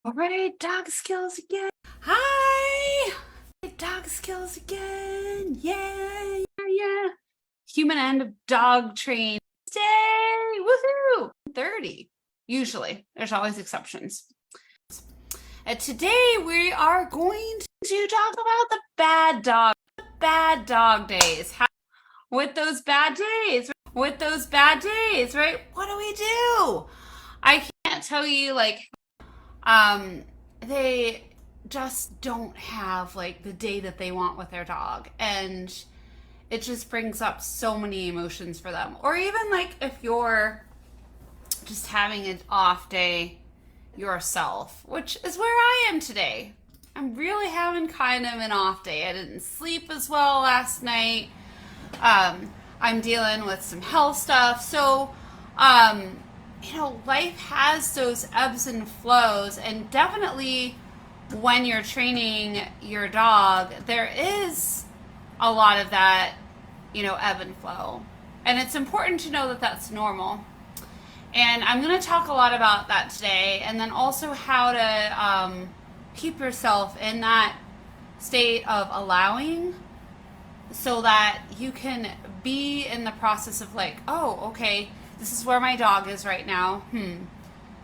All right, dog skills again. Hi, dog skills again. Yeah, yeah. Human end of dog train. Day, woohoo! 30, usually. There's always exceptions. And today we are going to talk about the bad dog days. With those bad days, right? What do we do? I can't tell you, they just don't have like the day that they want with their dog, and it just brings up so many emotions for them. Or even like if you're just having an off day yourself, which is where I am today. I'm really having kind of an off day. I didn't sleep as well last night. I'm dealing with some health stuff. So, life has those ebbs and flows, and definitely when you're training your dog, there is a lot of that, ebb and flow. And it's important to know that that's normal. And I'm going to talk a lot about that today, and then also how to keep yourself in that state of allowing so that you can be in the process of like, oh, okay, this is where my dog is right now.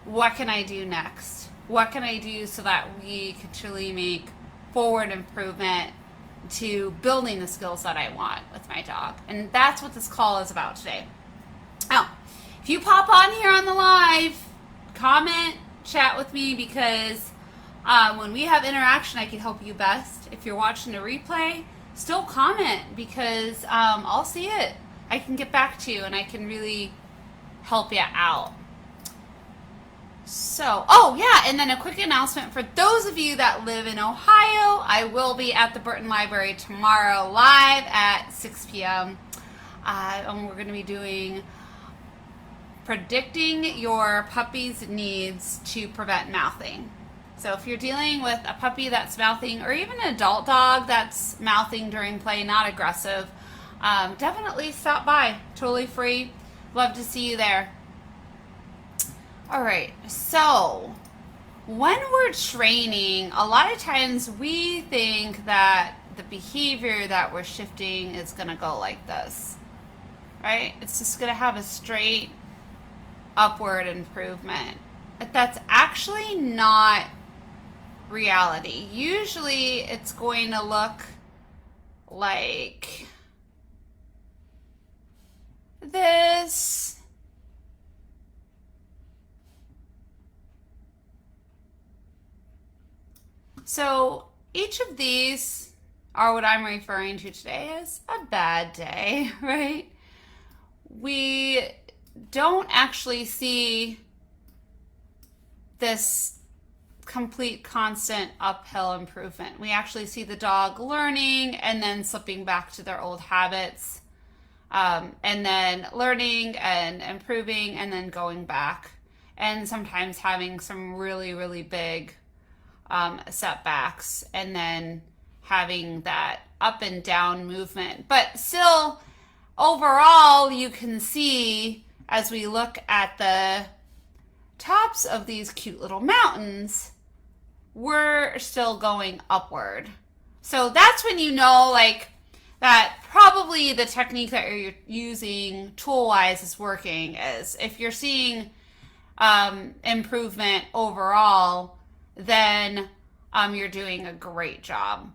What can I do next? What can I do so that we can truly make forward improvement to building the skills that I want with my dog? And that's what this call is about today. Now, if you pop on here on the live, comment, chat with me, because when we have interaction, I can help you best. If you're watching a replay, still comment, because I'll see it. I can get back to you and I can really help you out. So, and then a quick announcement for those of you that live in Ohio. I will be at the Burton Library tomorrow live at 6 p.m. And we're going to be doing predicting your puppy's needs to prevent mouthing. So if you're dealing with a puppy that's mouthing, or even an adult dog that's mouthing during play, not aggressive, definitely stop by. Totally free. Love to see you there. All right, so when we're training, a lot of times we think that the behavior that we're shifting is going to go like this, right? It's just going to have a straight upward improvement. But that's actually not reality. Usually it's going to look like this. So each of these are what I'm referring to today as a bad day, right? We don't actually see this complete constant uphill improvement. We actually see the dog learning and then slipping back to their old habits, and then learning and improving and then going back, and sometimes having some really, really big setbacks, and then having that up and down movement. But still, overall, you can see as we look at the tops of these cute little mountains, we're still going upward. So that's when you know, like, that probably the technique that you're using tool-wise is working. Is if you're seeing improvement overall, then you're doing a great job.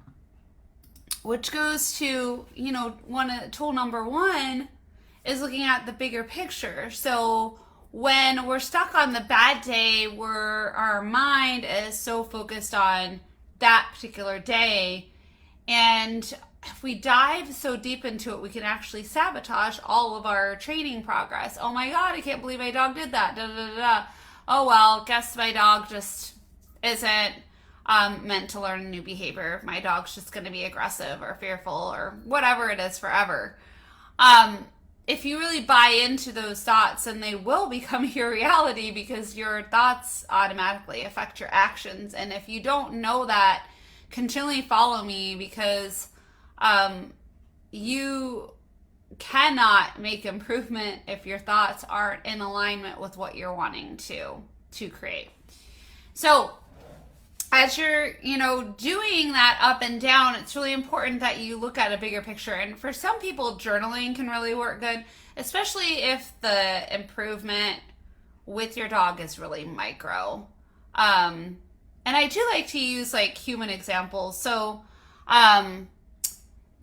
Which goes to, tool number one is looking at the bigger picture. So when we're stuck on the bad day, where our mind is so focused on that particular day, and if we dive so deep into it, we can actually sabotage all of our training progress. Oh my God, I can't believe my dog did that. Da, da, da, da. Oh well, guess my dog just isn't meant to learn a new behavior. My dog's just going to be aggressive or fearful or whatever it is forever. If you really buy into those thoughts, then they will become your reality, because your thoughts automatically affect your actions. And if you don't know that, continually follow me, because you cannot make improvement if your thoughts aren't in alignment with what you're wanting to create. So as you're, doing that up and down, it's really important that you look at a bigger picture. And for some people, journaling can really work good, especially if the improvement with your dog is really micro. And I do like to use like human examples. So,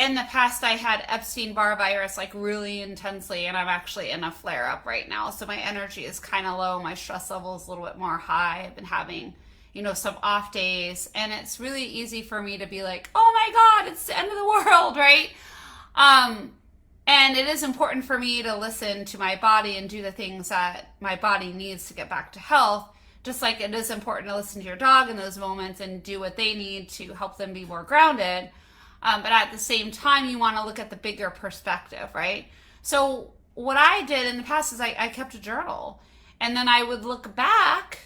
in the past, I had Epstein-Barr virus like really intensely, and I'm actually in a flare-up right now. So my energy is kind of low. My stress level is a little bit more high. I've been having, some off days, and it's really easy for me to be like, oh my God, it's the end of the world, right? And it is important for me to listen to my body and do the things that my body needs to get back to health. Just like it is important to listen to your dog in those moments and do what they need to help them be more grounded. But at the same time, you want to look at the bigger perspective, right? So what I did in the past is I kept a journal. And then I would look back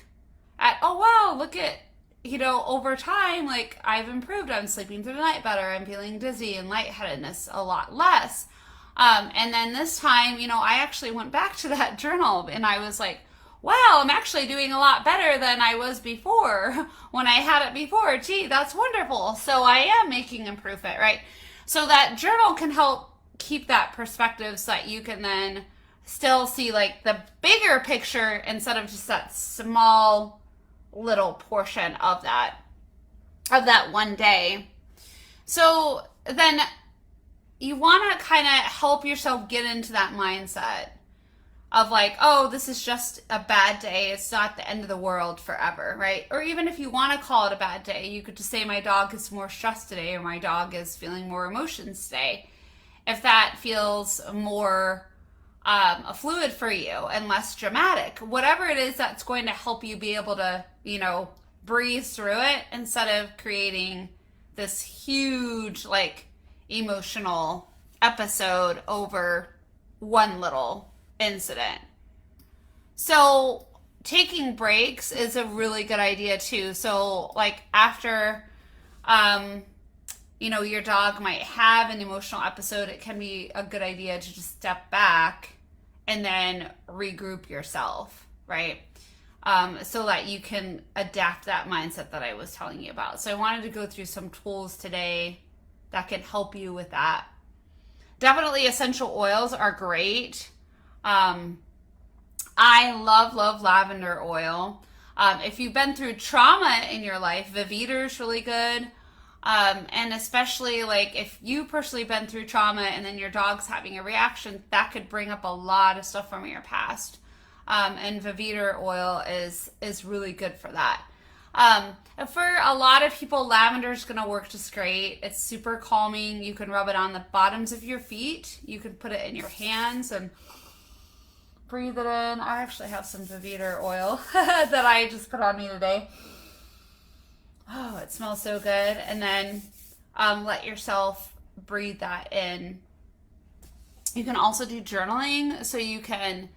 at, oh, wow, look at, over time, like I've improved. I'm sleeping through the night better. I'm feeling dizzy and lightheadedness a lot less. And then this time, I actually went back to that journal and I was like, wow, I'm actually doing a lot better than I was before when I had it before. Gee, that's wonderful. So I am making improvement, right? So that journal can help keep that perspective so that you can then still see like the bigger picture instead of just that small little portion of that one day. So then you want to kind of help yourself get into that mindset of like, oh, this is just a bad day. It's not the end of the world forever, right? Or even if you want to call it a bad day, you could just say my dog is more stressed today or my dog is feeling more emotions today. If that feels more fluid for you and less dramatic, whatever it is that's going to help you be able to, breathe through it instead of creating this huge like emotional episode over one little incident. So taking breaks is a really good idea too. So like after your dog might have an emotional episode, it can be a good idea to just step back and then regroup yourself, right? So that you can adapt that mindset that I was telling you about. So I wanted to go through some tools today that can help you with that. Definitely essential oils are great. I love lavender oil. If you've been through trauma in your life, Vivita is really good. And especially like if you personally been through trauma and then your dog's having a reaction, that could bring up a lot of stuff from your past. And Vivita oil is really good for that. For a lot of people, lavender is going to work just great. It's super calming. You can rub it on the bottoms of your feet. You can put it in your hands and breathe it in. I actually have some Vivita oil that I just put on me today. Oh, it smells so good. And then let yourself breathe that in. You can also do journaling. So you can,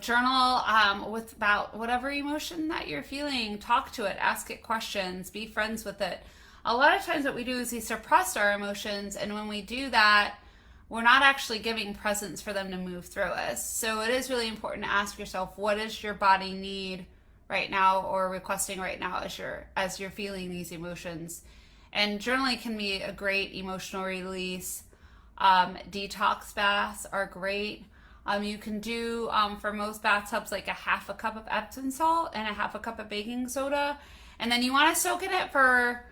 journal with about whatever emotion that you're feeling. Talk to it. Ask it questions. Be friends with it. A lot of times what we do is we suppress our emotions. And when we do that, we're not actually giving presence for them to move through us. So it is really important to ask yourself, what does your body need right now or requesting right now as you're feeling these emotions? And journaling can be a great emotional release. Detox baths are great. You can do, for most bathtubs, like a half a cup of Epsom salt and a half a cup of baking soda. And then you want to soak in it for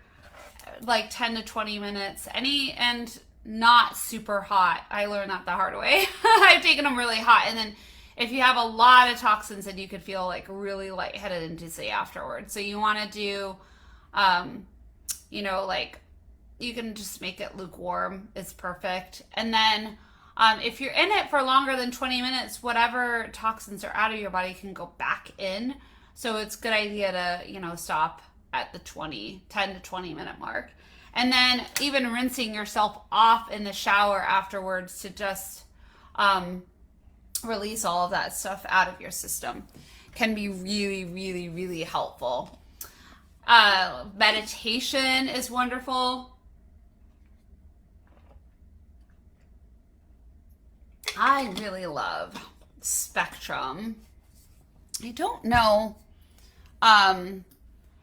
like 10 to 20 minutes. And not super hot. I learned that the hard way. I've taken them really hot. And then if you have a lot of toxins, then you could feel like really lightheaded and dizzy afterwards. So you want to do, like you can just make it lukewarm. It's perfect. And then if you're in it for longer than 20 minutes, whatever toxins are out of your body can go back in. So it's a good idea to, stop at the 10 to 20 minute mark. And then even rinsing yourself off in the shower afterwards to just release all of that stuff out of your system can be really, really, really helpful. Meditation is wonderful. I really love Spectrum. I don't know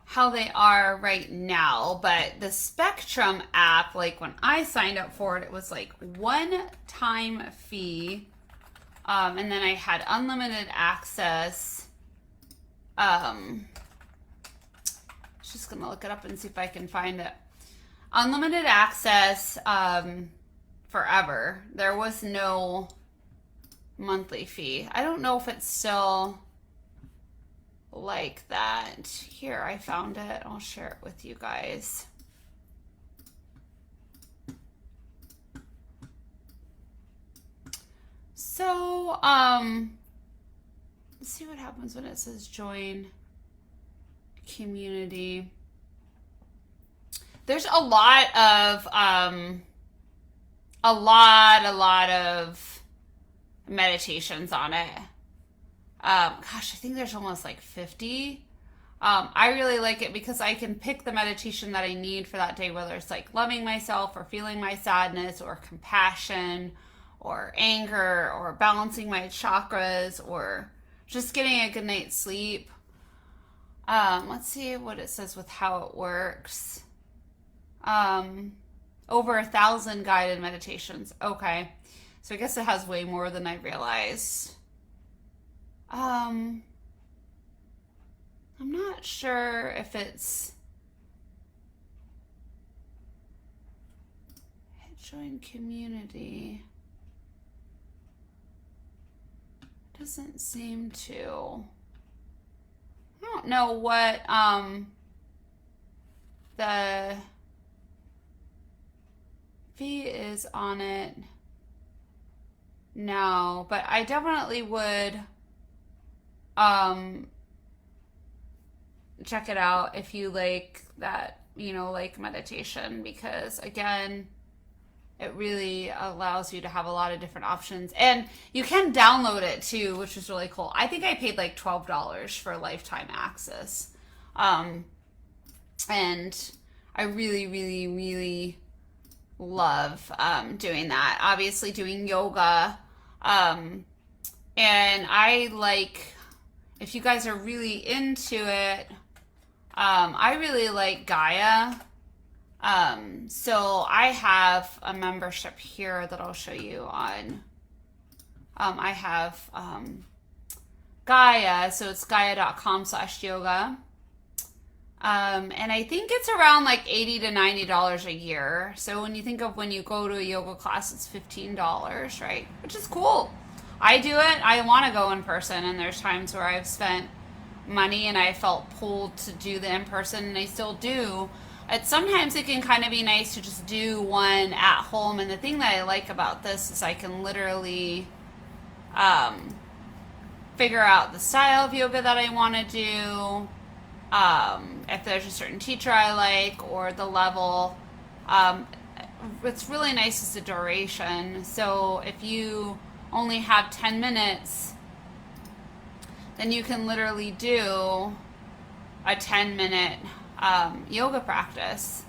how they are right now, but the Spectrum app, like when I signed up for it, it was like one-time fee, and then I had unlimited access. Just gonna look it up and see if I can find it. Unlimited access forever. There was no monthly fee. I don't know if it's still like that. Here, I found it. I'll share it with you guys. So, let's see what happens when it says join community. There's a lot of meditations on it. Gosh, I think there's almost like 50. I really like it because I can pick the meditation that I need for that day, whether it's like loving myself or feeling my sadness or compassion or anger or balancing my chakras or just getting a good night's sleep. Let's see what it says with how it works. Over 1,000 guided meditations. Okay. So I guess it has way more than I realized. I'm not sure if it's join community. Doesn't seem to. I don't know what the fee is on it now, but I definitely would check it out if you like that, like meditation, because again, it really allows you to have a lot of different options, and you can download it too, which is really cool. I think I paid like $12 for lifetime access, and I really, really, really love doing that. Obviously, doing yoga, and I like, if you guys are really into it, I really like Gaia. So I have a membership here that I'll show you on. I have Gaia, so it's gaia.com/yoga. And I think it's around like $80 to $90 a year. So when you think of when you go to a yoga class, it's $15, right? Which is cool. I do it. I want to go in person, and there's times where I've spent money and I felt pulled to do the in person, and I still do. Sometimes it can kind of be nice to just do one at home, and the thing that I like about this is I can literally figure out the style of yoga that I want to do, if there's a certain teacher I like, or the level. What's really nice is the duration. So if you only have 10 minutes, then you can literally do a 10-minute yoga practice.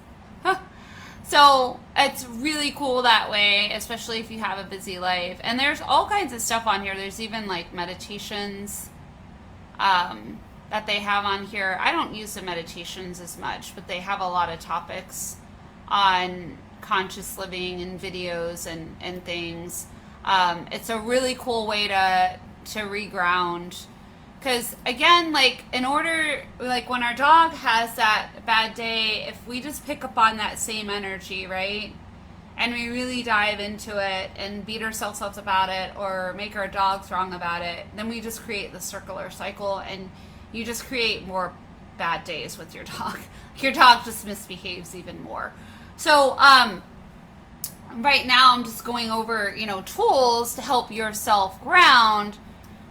So it's really cool that way, especially if you have a busy life. And there's all kinds of stuff on here. There's even like meditations that they have on here. I don't use the meditations as much, but they have a lot of topics on conscious living and videos and things. It's a really cool way to reground. Because again, like in order, like when our dog has that bad day, if we just pick up on that same energy, right? And we really dive into it and beat ourselves up about it or make our dogs wrong about it, then we just create the circular cycle, and you just create more bad days with your dog. Your dog just misbehaves even more. So, right now I'm just going over, tools to help yourself ground,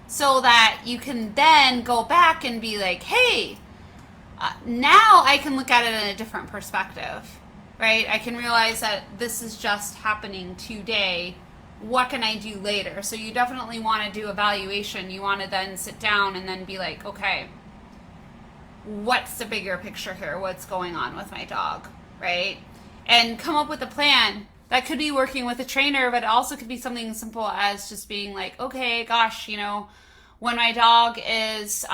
so that you can then go back and be like, hey, now I can look at it in a different perspective, right? I can realize that this is just happening today. What can I do later? So you definitely want to do evaluation. You want to then sit down and then be like, okay, what's the bigger picture here? What's going on with my dog, right? And come up with a plan. That could be working with a trainer, but it also could be something as simple as just being like, okay, gosh, when my dog is,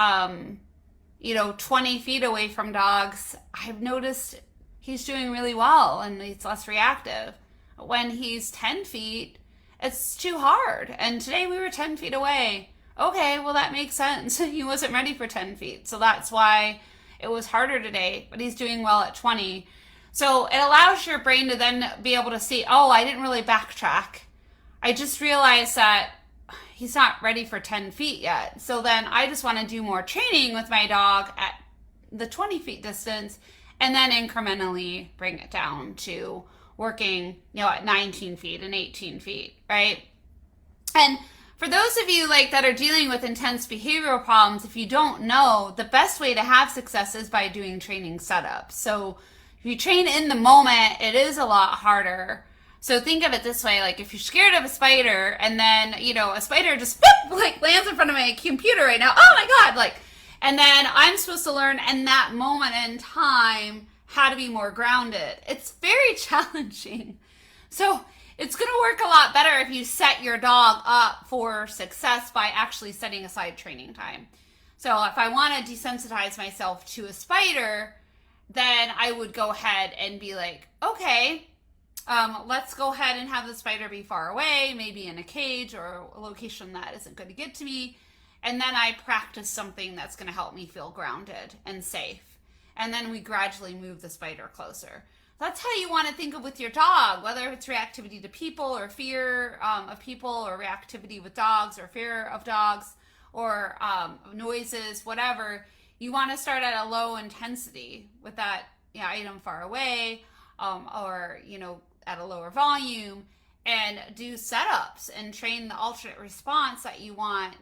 20 feet away from dogs, I've noticed he's doing really well and he's less reactive. When he's 10 feet, it's too hard. And today we were 10 feet away. Okay, well, that makes sense. He wasn't ready for 10 feet. So that's why it was harder today, but he's doing well at 20. So it allows your brain to then be able to see, oh, I didn't really backtrack. I just realized that he's not ready for 10 feet yet. So then I just want to do more training with my dog at the 20 feet distance and then incrementally bring it down to working, at 19 feet and 18 feet, right? And for those of you that are dealing with intense behavioral problems, if you don't know, the best way to have success is by doing training setups. So if you train in the moment, it is a lot harder. So think of it this way, if you're scared of a spider and then, a spider just lands in front of my computer right now. Oh my God, and then I'm supposed to learn in that moment in time how to be more grounded. It's very challenging. So it's going to work a lot better if you set your dog up for success by actually setting aside training time. So if I want to desensitize myself to a spider, then I would go ahead and be like, okay, let's go ahead and have the spider be far away, maybe in a cage or a location that isn't going to get to me. And then I practice something that's going to help me feel grounded and safe. And then we gradually move the spider closer. That's how you want to think of with your dog, whether it's reactivity to people or fear of people or reactivity with dogs or fear of dogs or noises, whatever. You want to start at a low intensity with that item far away or, at a lower volume and do setups and train the alternate response that you want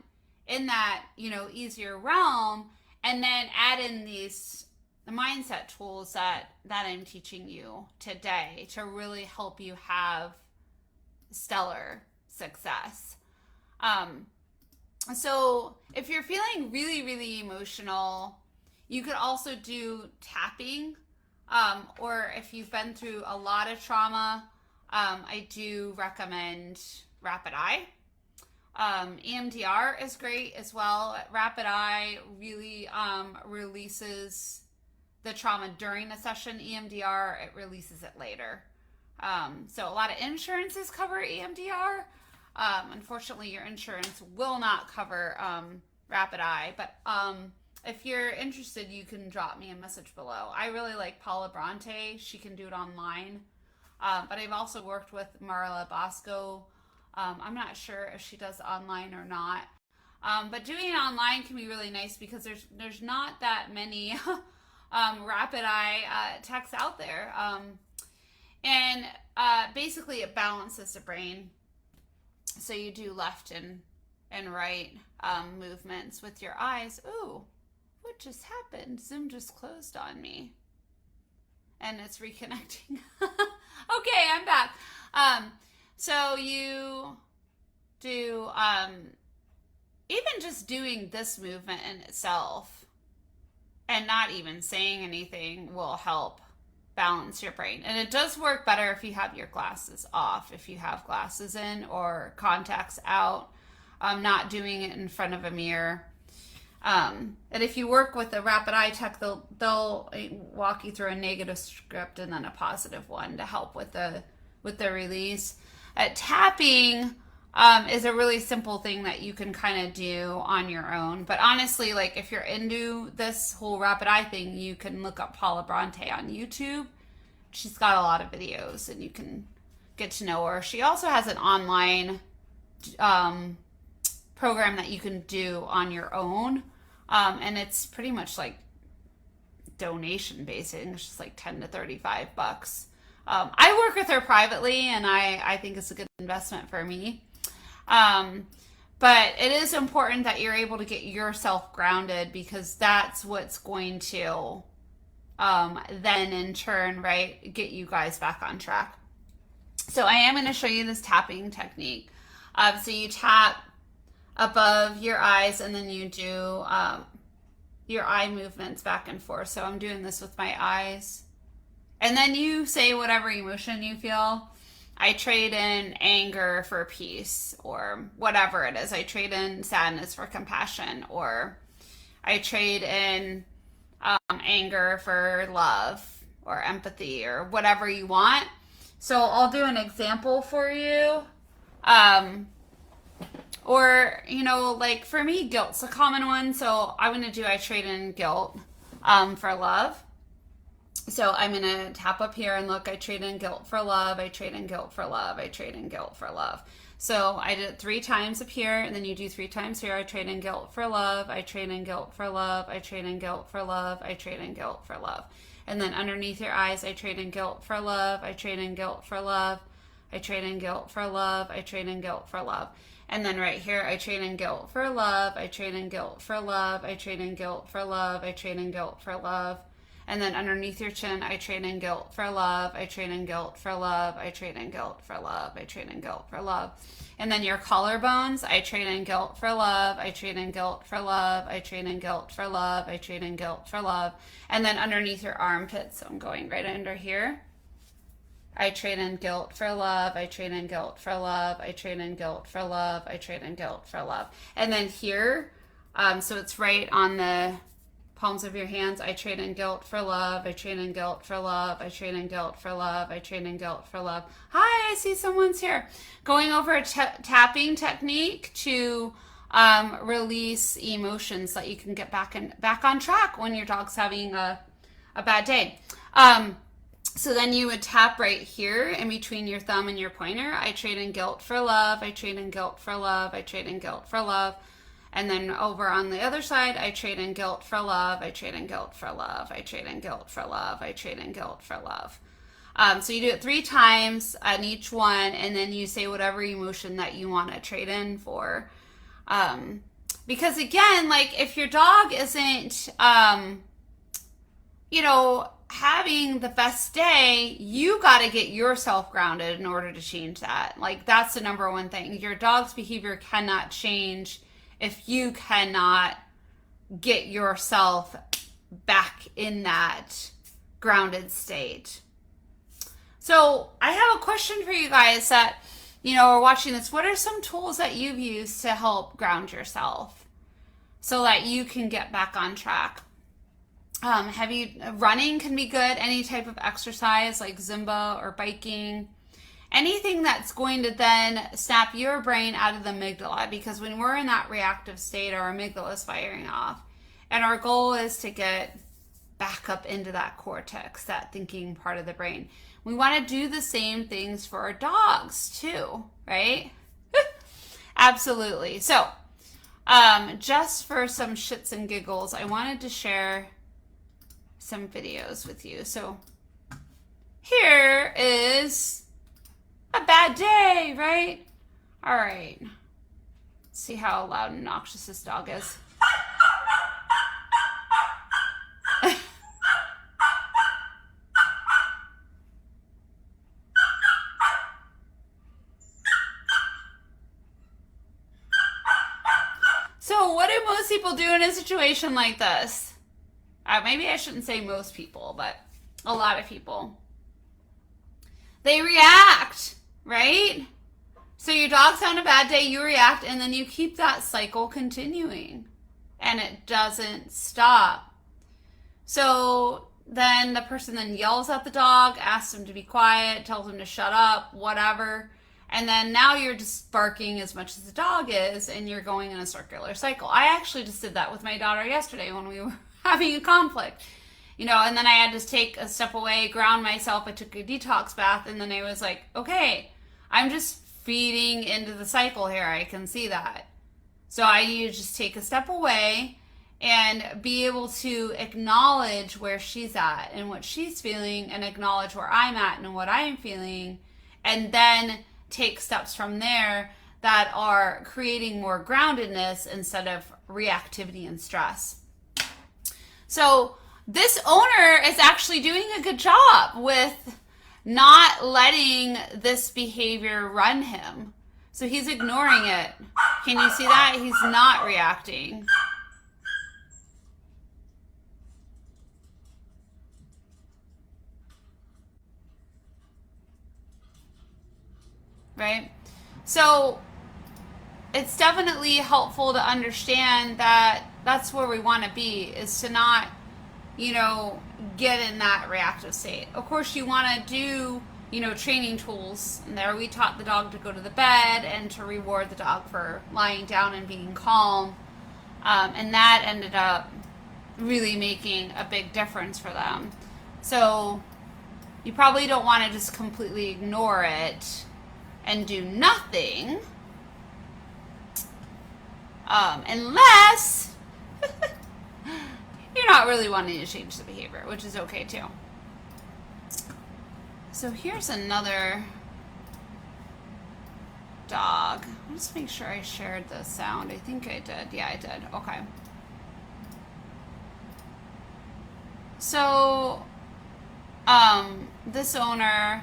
in that, easier realm, and then add in these mindset tools that I'm teaching you today to really help you have stellar success. So if you're feeling really, really emotional, you could also do tapping, or if you've been through a lot of trauma, I do recommend Rapid Eye. EMDR is great as well. Rapid Eye really releases the trauma during the session. EMDR, it releases it later. So a lot of insurances cover EMDR. Unfortunately, your insurance will not cover Rapid Eye, but if you're interested, you can drop me a message below. I really like Paula Bronte. She can do it online. But I've also worked with Marla Bosco. I'm not sure if she does online or not. But doing it online can be really nice because there's not that many Rapid Eye techs out there. And basically it balances the brain. So you do left and right movements with your eyes. Ooh, what just happened? Zoom just closed on me. And it's reconnecting. Okay, I'm back. So you do, even just doing this movement in itself and not even saying anything will help balance your brain. And it does work better if you have your glasses off, if you have glasses in or contacts out, not doing it in front of a mirror. And if you work with a Rapid Eye tech, they'll walk you through a negative script and then a positive one to help with the release. Tapping is a really simple thing that you can kind of do on your own. But honestly, if you're into this whole Rapid Eye thing, you can look up Paula Bronte on YouTube. She's got a lot of videos and you can get to know her. She also has an online program that you can do on your own. And it's pretty much donation based. It's just $10 to $35. I work with her privately and I think it's a good investment for me. But it is important that you're able to get yourself grounded because that's what's going to then in turn, right, get you guys back on track. So I am going to show you this tapping technique. So you tap above your eyes and then you do your eye movements back and forth. So I'm doing this with my eyes. And then you say whatever emotion you feel. I trade in anger for peace or whatever it is. I trade in sadness for compassion, or I trade in anger for love or empathy or whatever you want. So I'll do an example for you. Or, like for me, guilt's a common one. So I'm going to do I trade in guilt for love. So I'm going to tap up here and look, I trade in guilt for love, I trade in guilt for love, I trade in guilt for love. So I did it 3 times up here, and then you do 3 times here. I trade in guilt for love, I trade in guilt for love, I trade in guilt for love, I trade in guilt for love. And then underneath your eyes, I trade in guilt for love, I trade in guilt for love, I trade in guilt for love, I trade in guilt for love. And then right here, I trade in guilt for love, I trade in guilt for love, I trade in guilt for love, I trade in guilt for love. And then underneath your chin, I trade in guilt for love, I trade in guilt for love, I trade in guilt for love, I trade in guilt for love. And then your collarbones, I trade in guilt for love, I trade in guilt for love, I trade in guilt for love, I trade in guilt for love. And then underneath your armpits, so I'm going right under here. I trade in guilt for love, I trade in guilt for love, I trade in guilt for love, I trade in guilt for love. And then here, so it's right on the palms of your hands, I trade in guilt for love, I trade in guilt for love, I trade in guilt for love, I trade in guilt for love. Hi, I see someone's here. Going over a tapping technique to release emotions so that you can get back on track when your dog's having a bad day. So then you would tap right here in between your thumb and your pointer. I trade in guilt for love, I trade in guilt for love, I trade in guilt for love. And then over on the other side, I trade in guilt for love, I trade in guilt for love, I trade in guilt for love, I trade in guilt for love. So you do it 3 times on each one, and then you say whatever emotion that you want to trade in for. Because again, like if your dog isn't, having the best day, you got to get yourself grounded in order to change that. Like that's the number one thing. Your dog's behavior cannot change if you cannot get yourself back in that grounded state. So I have a question for you guys that, are watching this. What are some tools that you've used to help ground yourself so that you can get back on track? Running can be good. Any type of exercise like Zumba or biking. Anything that's going to then snap your brain out of the amygdala, because when we're in that reactive state, our amygdala is firing off. And our goal is to get back up into that cortex, that thinking part of the brain. We want to do the same things for our dogs too, right? Absolutely. So, just for some shits and giggles, I wanted to share some videos with you. So, here is a bad day, right? All right. Let's see how loud and obnoxious this dog is. So what do most people do in a situation like this? Maybe I shouldn't say most people, but a lot of people. They react, right? So your dog's having a bad day, you react, and then you keep that cycle continuing. And it doesn't stop. So then the person then yells at the dog, asks him to be quiet, tells him to shut up, whatever. And then now you're just barking as much as the dog is, and you're going in a circular cycle. I actually just did that with my daughter yesterday when we were having a conflict. And then I had to take a step away, ground myself. I took a detox bath, and then I was like, okay, I'm just feeding into the cycle here. I can see that. So I need to just take a step away and be able to acknowledge where she's at and what she's feeling, and acknowledge where I'm at and what I'm feeling, and then take steps from there that are creating more groundedness instead of reactivity and stress. So this owner is actually doing a good job with not letting this behavior run him. So he's ignoring it. Can you see that? He's not reacting. Right? So it's definitely helpful to understand that that's where we want to be, is to not, you know, get in that reactive state. Of course, you want to do, you know, training tools. And there we taught the dog to go to the bed and to reward the dog for lying down and being calm. And that ended up really making a big difference for them. So you probably don't want to just completely ignore it and do nothing. Unless you're not really wanting to change the behavior, which is okay too. So here's another dog. Let's make sure I shared the sound. I think I did. Yeah, I did. Okay. So, this owner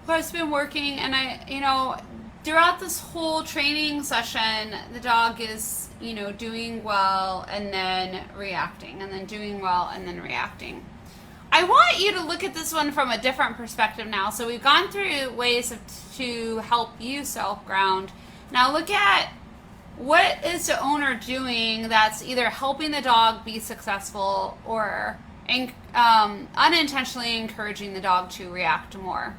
who has been working, and I, you know, throughout this whole training session, the dog is, you know, doing well and then reacting, and then doing well and then reacting. I want you to look at this one from a different perspective now. So we've gone through ways to help you self-ground. Now look at what is the owner doing that's either helping the dog be successful or unintentionally encouraging the dog to react more.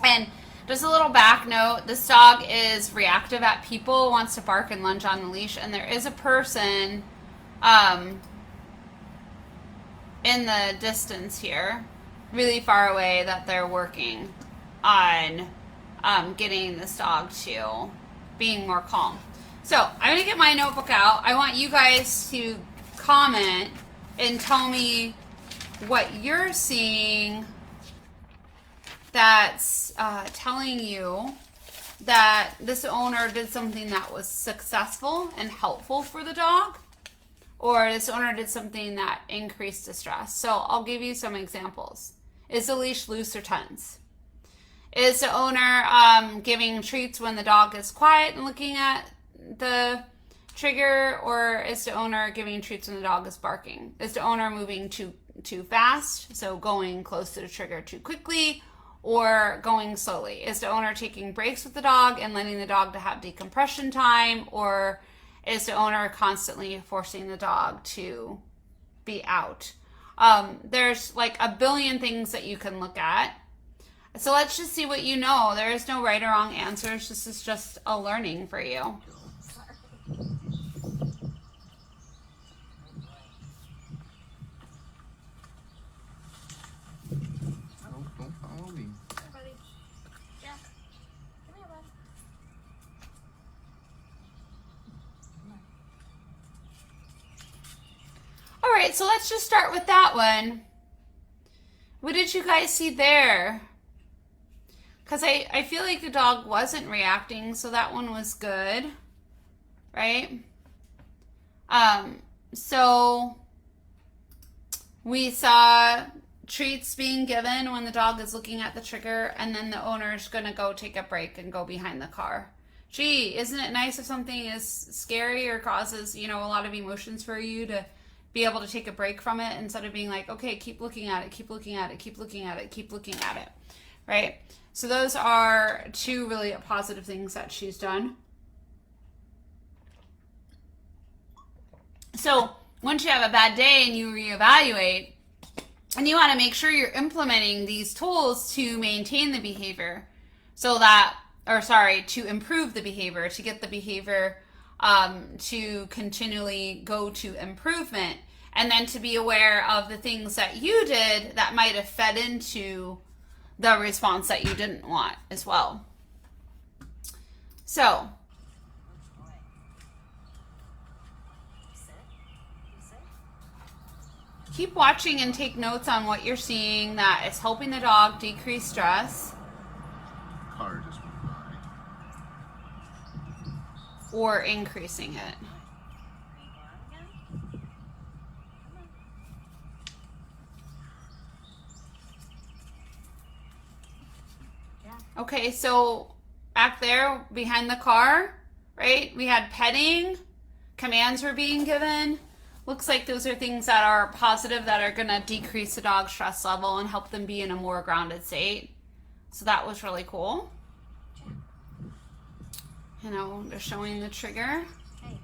And just a little back note, this dog is reactive at people, wants to bark and lunge on the leash, and there is a person in the distance here, really far away, that they're working on getting this dog to being more calm. So I'm going to get my notebook out. I want you guys to comment and tell me what you're seeing that's telling you that this owner did something that was successful and helpful for the dog, or this owner did something that increased distress. So I'll give you some examples. Is the leash loose or tense? Is the owner giving treats when the dog is quiet and looking at the trigger, or is the owner giving treats when the dog is barking? Is the owner moving too fast, so going close to the trigger too quickly, or going slowly? Is the owner taking breaks with the dog and letting the dog to have decompression time, or is the owner constantly forcing the dog to be out? There's like a billion things that you can look at. So let's just see what you know. There is no right or wrong answers. This is just a learning for you. Don't follow me. Hey, buddy. Yeah. Come here, bud. All right, so let's just start with that one. What did you guys see there? Because I feel like the dog wasn't reacting, so that one was good, right? So we saw treats being given when the dog is looking at the trigger, and then the owner's going to go take a break and go behind the car. Gee, isn't it nice if something is scary or causes, you know, a lot of emotions for you to be able to take a break from it instead of being like, okay, keep looking at it, keep looking at it, keep looking at it, keep looking at it, right? So those are two really positive things that she's done. So once you have a bad day and you reevaluate, and you want to make sure you're implementing these tools to maintain the behavior, to improve the behavior, to get the behavior to continually go to improvement, and then to be aware of the things that you did that might have fed into the response that you didn't want as well. So keep watching and take notes on what you're seeing that is helping the dog decrease stress. Car just went by. Or increasing it. Okay, so back there behind the car, right? We had petting, commands were being given. Looks like those are things that are positive, that are going to decrease the dog's stress level and help them be in a more grounded state. So that was really cool. You know, they're showing the trigger. Hey.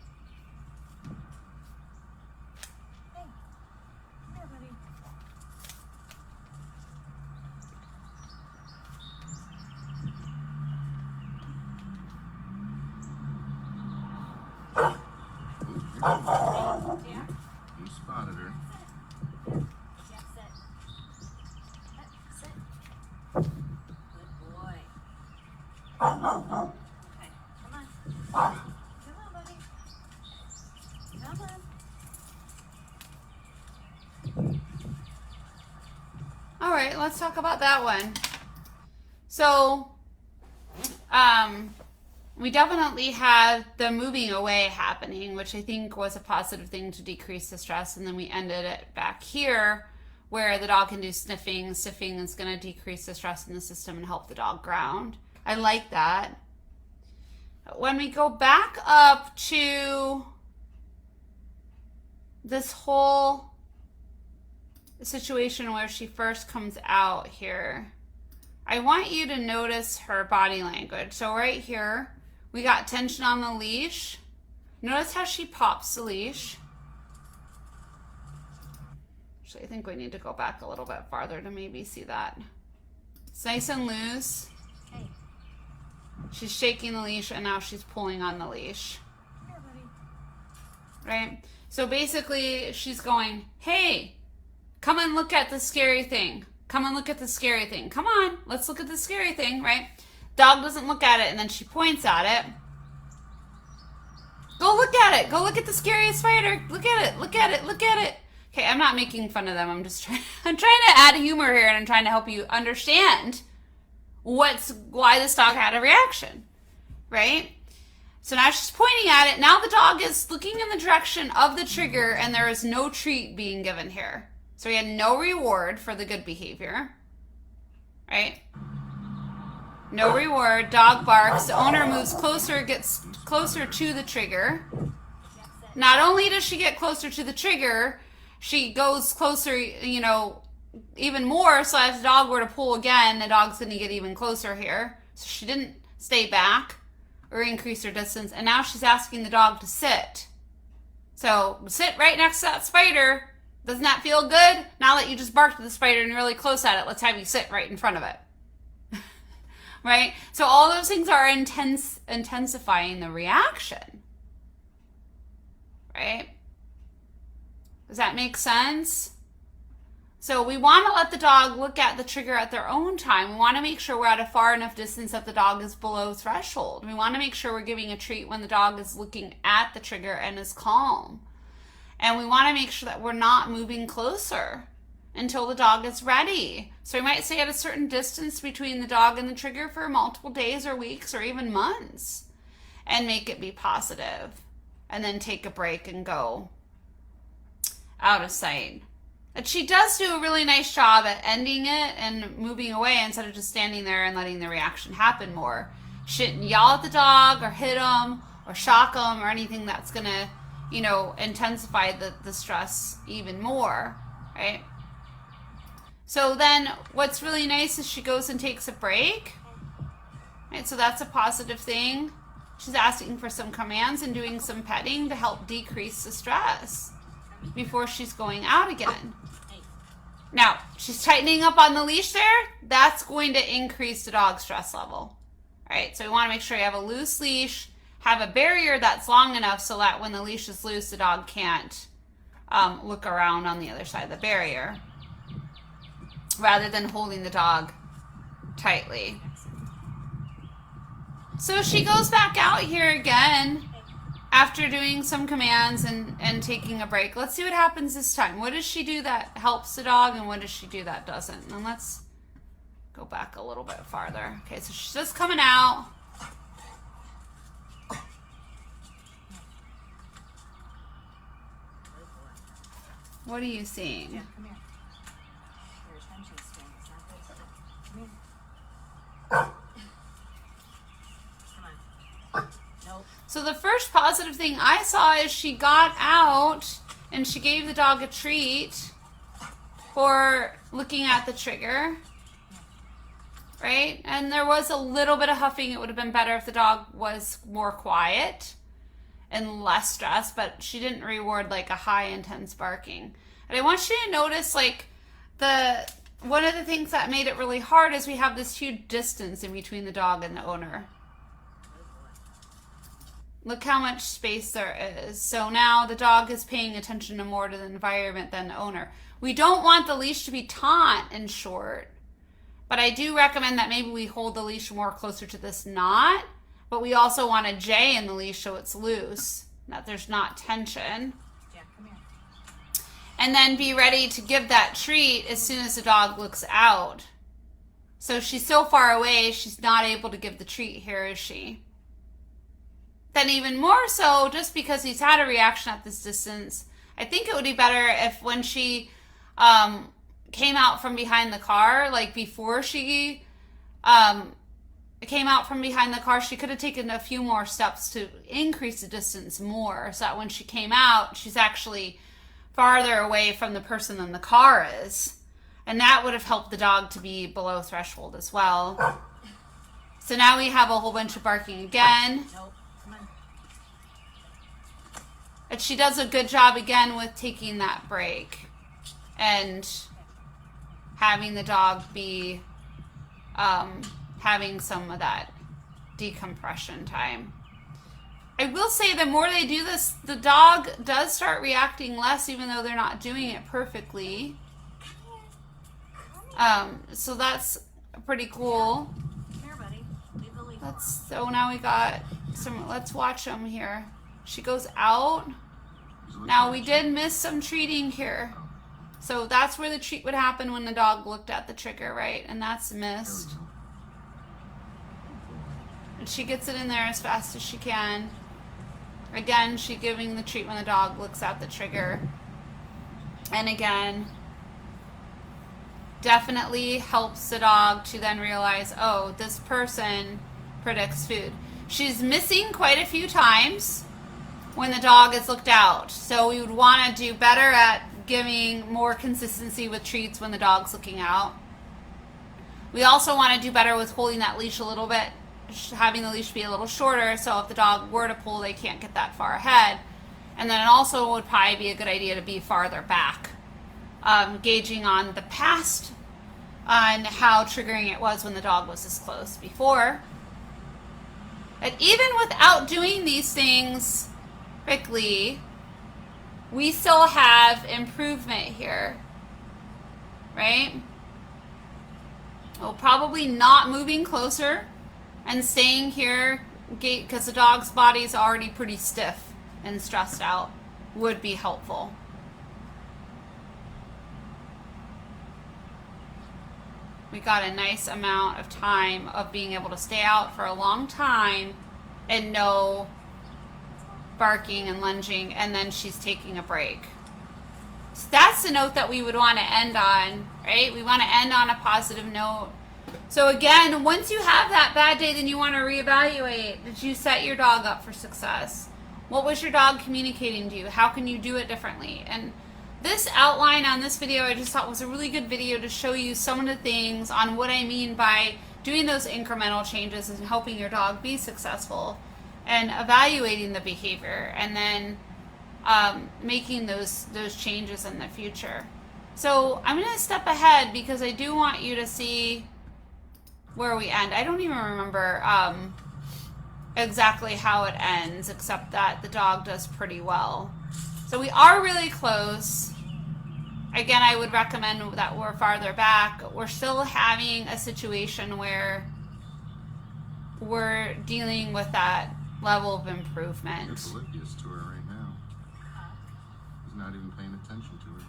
Yeah. You spotted her. Yeah, sit. Sit. Good boy. Okay, come on. Come on, buddy. Come on. All right, let's talk about that one. So, we definitely had the moving away happening, which I think was a positive thing to decrease the stress. And then we ended it back here where the dog can do sniffing. Sniffing is going to decrease the stress in the system and help the dog ground. I like that. When we go back up to this whole situation where she first comes out here, I want you to notice her body language. So right here, we got tension on the leash. Notice how she pops the leash. Actually, I think we need to go back a little bit farther to maybe see that. It's nice and loose. Hey. She's shaking the leash and now she's pulling on the leash. Here, buddy. Right? So basically, she's going, hey, come and look at the scary thing. Come and look at the scary thing. Come on, let's look at the scary thing, right? Dog doesn't look at it, and then she points at it. Go look at it. Go look at the scariest spider. Look at it. Look at it. Look at it. Okay, I'm not making fun of them. I'm just trying. I'm trying to add humor here, and I'm trying to help you understand why this dog had a reaction, right? So now she's pointing at it. Now the dog is looking in the direction of the trigger, and there is no treat being given here. So we had no reward for the good behavior, right? No reward. Dog barks. The owner moves closer, gets closer to the trigger. Not only does she get closer to the trigger, she goes closer, even more. So as the dog were to pull again, the dog's going to get even closer here. So she didn't stay back or increase her distance. And now she's asking the dog to sit. So sit right next to that spider. Doesn't that feel good? Now that you just barked at the spider and you're really close at it, let's have you sit right in front of it. Right? So all those things are intensifying the reaction. Right? Does that make sense? So we want to let the dog look at the trigger at their own time. We want to make sure we're at a far enough distance that the dog is below threshold. We want to make sure we're giving a treat when the dog is looking at the trigger and is calm. And we want to make sure that we're not moving closer until the dog is ready. So we might stay at a certain distance between the dog and the trigger for multiple days or weeks or even months and make it be positive. And then take a break and go out of sight. But she does do a really nice job at ending it and moving away instead of just standing there and letting the reaction happen more. She didn't yell at the dog or hit him or shock him or anything that's going to, intensify the stress even more, right? So then what's really nice is she goes and takes a break, right? So that's a positive thing. She's asking for some commands and doing some petting to help decrease the stress before she's going out again. Now, she's tightening up on the leash there. That's going to increase the dog's stress level. All right, so we want to make sure you have a loose leash, have a barrier that's long enough so that when the leash is loose, the dog can't look around on the other side of the barrier, rather than holding the dog tightly. So she goes back out here again after doing some commands and taking a break. Let's see what happens this time. What does she do that helps the dog, and what does she do that doesn't? And let's go back a little bit farther. Okay, so she's just coming out. What are you seeing? Yeah, come here. Your attention span is not good. Come here. Come on. Nope. So the first positive thing I saw is she got out and she gave the dog a treat for looking at the trigger, right? And there was a little bit of huffing. It would have been better if the dog was more quiet and less stressed, but she didn't reward like a high intense barking. And I want you to notice one of the things that made it really hard is we have this huge distance in between the dog and the owner. Look how much space there is. So now the dog is paying attention to more to the environment than the owner. We don't want the leash to be taut and short, but I do recommend that maybe we hold the leash more closer to this knot, but we also want a J in the leash so it's loose, that there's not tension. Jack, come here. And then be ready to give that treat as soon as the dog looks out. So she's so far away, she's not able to give the treat here, is she? Then even more so, just because he's had a reaction at this distance, I think it would be better if when she came out from behind the car, like before she came out from behind the car, she could have taken a few more steps to increase the distance more, so that when she came out, she's actually farther away from the person than the car is. And that would have helped the dog to be below threshold as well. So now we have a whole bunch of barking again. Nope. Come on. And she does a good job again with taking that break and having the dog be having some of that decompression time. I will say the more they do this, the dog does start reacting less, even though they're not doing it perfectly. So that's pretty cool. Come here, buddy. Leave the leash. So now we got some, let's watch them here. She goes out. Now we did miss some treating here. So that's where the treat would happen when the dog looked at the trigger, right? And that's missed. And she gets it in there as fast as she can. Again, she's giving the treat when the dog looks at the trigger. And again, definitely helps the dog to then realize, oh, this person predicts food. She's missing quite a few times when the dog is looked out. So we would want to do better at giving more consistency with treats when the dog's looking out. We also want to do better with holding that leash a little bit, having the leash be a little shorter, so if the dog were to pull, they can't get that far ahead. And then it also would probably be a good idea to be farther back, gauging on the past on how triggering it was when the dog was this close before. And even without doing these things quickly, we still have improvement here, right? Well, probably not moving closer and staying here because the dog's body is already pretty stiff and stressed out would be helpful. We got a nice amount of time of being able to stay out for a long time and no barking and lunging, and then she's taking a break. So that's the note that we would want to end on, right? We want to end on a positive note. So again, once you have that bad day, then you want to reevaluate. Did you set your dog up for success? What was your dog communicating to you? How can you do it differently? And this outline on this video I just thought was a really good video to show you some of the things on what I mean by doing those incremental changes and helping your dog be successful and evaluating the behavior and then making those changes in the future. So I'm going to step ahead because I do want you to see where we end. I don't even remember exactly how it ends, except that the dog does pretty well. So we are really close. Again, I would recommend that we're farther back. We're still having a situation where we're dealing with that level of improvement. There's oblivious to her right now. He's not even paying attention to her.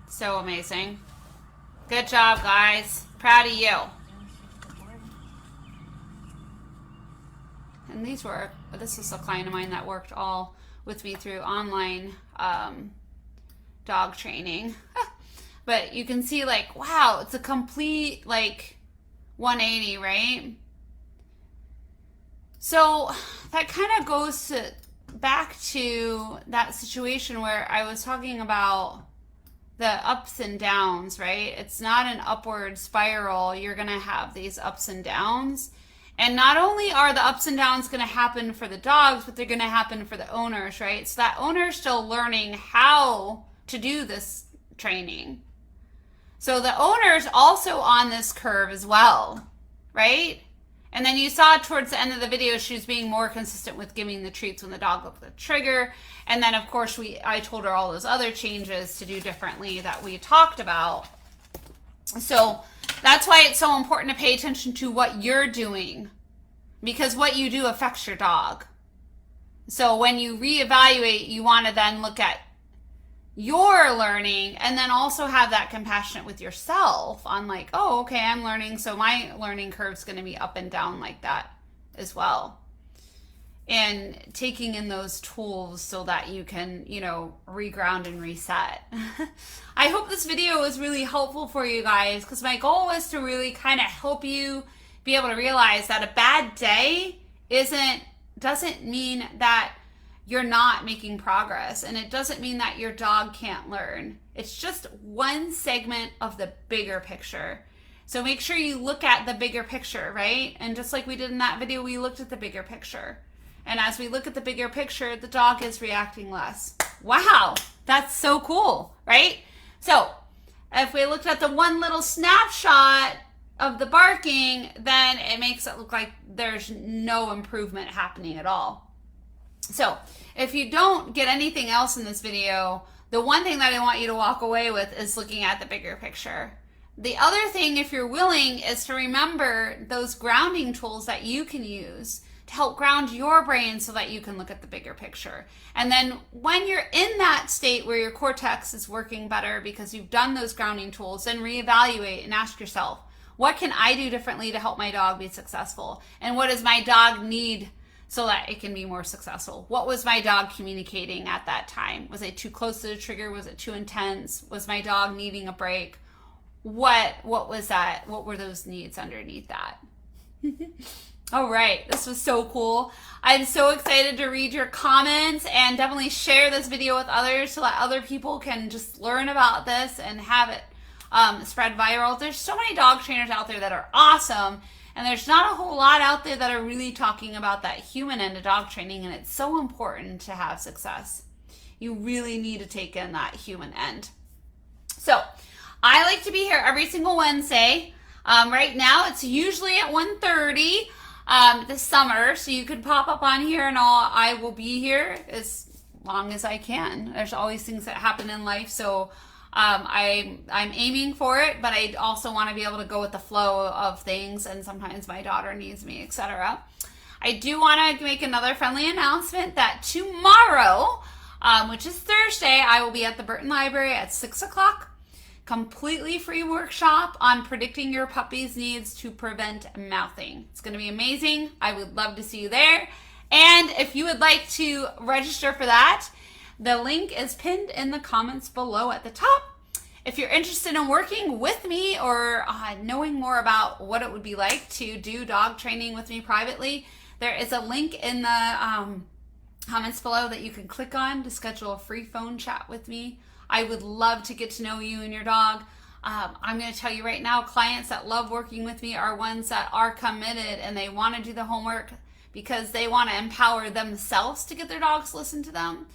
So amazing. Good job, guys. Proud of you. And this was a client of mine that worked all with me through online dog training. But you can see, like, wow, it's a complete, like, 180, right? So that kind of goes back to that situation where I was talking about the ups and downs, right? It's not an upward spiral. You're going to have these ups and downs. And not only are the ups and downs going to happen for the dogs, but they're going to happen for the owners, right? So that owner's still learning how to do this training. So the owner's also on this curve as well, right? And then you saw towards the end of the video, she was being more consistent with giving the treats when the dog looked at the trigger. And then, of course, I told her all those other changes to do differently that we talked about. So that's why it's so important to pay attention to what you're doing, because what you do affects your dog. So when you reevaluate, you want to then look at your learning and then also have that compassionate with yourself on like, oh, okay, I'm learning, so my learning curve's going to be up and down like that as well. And taking in those tools so that you can, reground and reset. I hope this video was really helpful for you guys, because my goal was to really kind of help you be able to realize that a bad day doesn't mean that you're not making progress, and it doesn't mean that your dog can't learn. It's just one segment of the bigger picture. So make sure you look at the bigger picture, right? And just like we did in that video, we looked at the bigger picture. And as we look at the bigger picture, the dog is reacting less. Wow, that's so cool, right? So if we looked at the one little snapshot of the barking, then it makes it look like there's no improvement happening at all. So if you don't get anything else in this video, the one thing that I want you to walk away with is looking at the bigger picture. The other thing, if you're willing, is to remember those grounding tools that you can use to help ground your brain so that you can look at the bigger picture. And then when you're in that state where your cortex is working better because you've done those grounding tools, then reevaluate and ask yourself, what can I do differently to help my dog be successful? And what does my dog need so that it can be more successful? What was my dog communicating at that time? Was it too close to the trigger? Was it too intense? Was my dog needing a break? What was that? What were those needs underneath that? All right, this was so cool. I'm so excited to read your comments, and definitely share this video with others so that other people can just learn about this and have it spread viral. There's so many dog trainers out there that are awesome, and there's not a whole lot out there that are really talking about that human end of dog training, and it's so important to have success. You really need to take in that human end. So I like to be here every single Wednesday. Right now it's usually at 1:30 this summer, so you could pop up on here and I will be here as long as I can. There's always things that happen in life, so I'm aiming for it, but I also want to be able to go with the flow of things, and sometimes my daughter needs me, etc. I do want to make another friendly announcement that tomorrow, which is Thursday, I will be at the Burton Library at 6 o'clock. Completely free workshop on predicting your puppy's needs to prevent mouthing. It's going to be amazing. I would love to see you there. And if you would like to register for that, the link is pinned in the comments below at the top. If you're interested in working with me or knowing more about what it would be like to do dog training with me privately, there is a link in the comments below that you can click on to schedule a free phone chat with me. I would love to get to know you and your dog. I'm going to tell you right now, clients that love working with me are ones that are committed and they want to do the homework because they want to empower themselves to get their dogs to listen to them.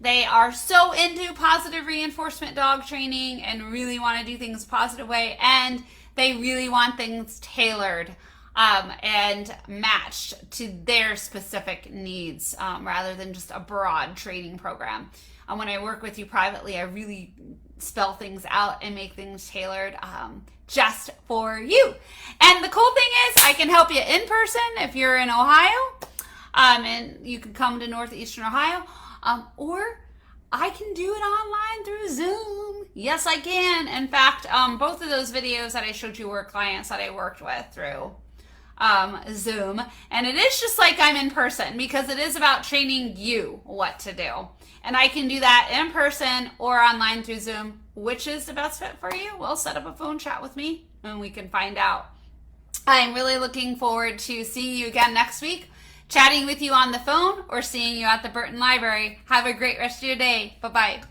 They are so into positive reinforcement dog training and really want to do things a positive way, and they really want things tailored and matched to their specific needs rather than just a broad training program. When I work with you privately, I really spell things out and make things tailored just for you. And the cool thing is I can help you in person if you're in Ohio, and you can come to Northeastern Ohio, or I can do it online through Zoom. Yes, I can. In fact, both of those videos that I showed you were clients that I worked with through Zoom. And it is just like I'm in person, because it is about training you what to do. And I can do that in person or online through Zoom. Which is the best fit for you? Well, set up a phone chat with me and we can find out. I'm really looking forward to seeing you again next week, chatting with you on the phone, or seeing you at the Burton Library. Have a great rest of your day. Bye-bye.